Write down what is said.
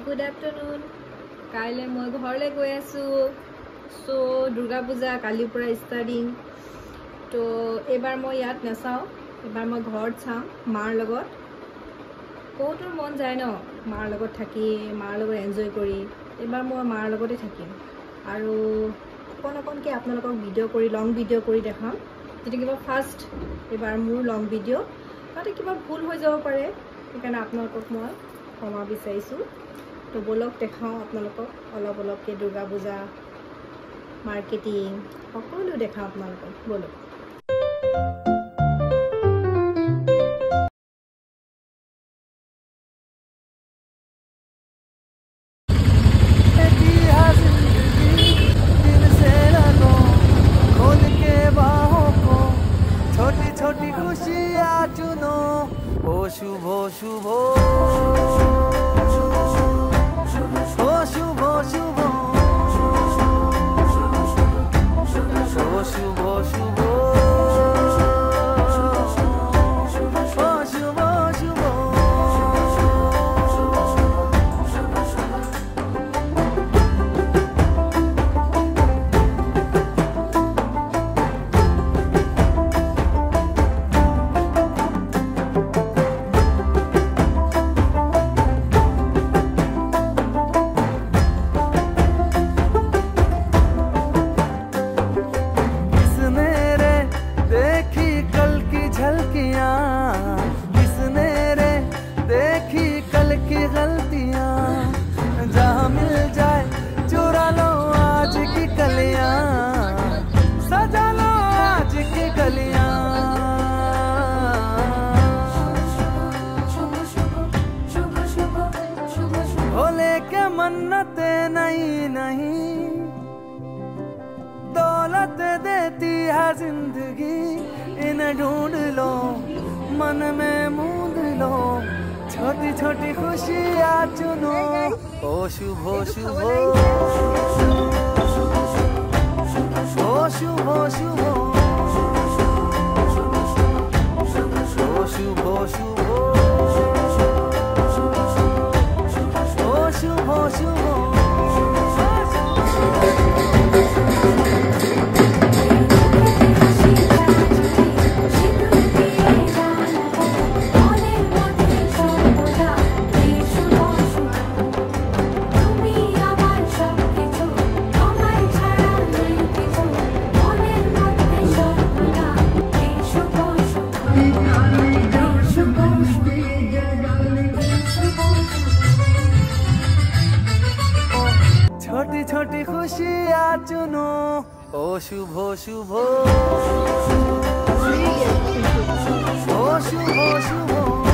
Good afternoon. কাইলে মই ঘৰলৈ গৈ আছো সো দুৰ্গা পূজা কালিৰ পৰা ষ্টাৰ্টিং তো এবাৰ মই ইয়াত নাচাও এবাৰ মই ঘৰত চাম মাৰ লগত কোটোৰ মন যায় ন মাৰ লগত থাকি মাৰ লগত এনজয় কৰি এবাৰ মই মাৰ লগতে থাকিম আৰু কোনকে আপোনালোকক ভিডিঅ' কৰি লং ভিডিঅ' কৰি দেখাম যদি কিবা ফাৰ্ষ্ট এবাৰ মোৰ লং ভিডিঅ' তাতে কিবা ভুল হৈ যাব পাৰে সেইকাৰণে আপোনালোকক মই ক্ষমা বিচাৰিছো तो बोलक देखाओ आपनालोকক অলপ অলপকে দুৰ্গা পূজা মাৰ্কেটিং সকলো দেখাও आपनालोকক बोलक छोटी छोटी खुशियाँ चुनो ओ शुभ शुभ मन्नते नहीं नहीं दौलत देती है जिंदगी इन्हें ढूंढ लो मन में मूंद लो छोटी छोटी खुशियाँ चुनो ओ शुभ शुभ ओ शुभ शुभ ओ शुभ शुभ छोटी छोटी खुशियाँ चुनो ओ शुभ शुभ ओ शुभ शुभ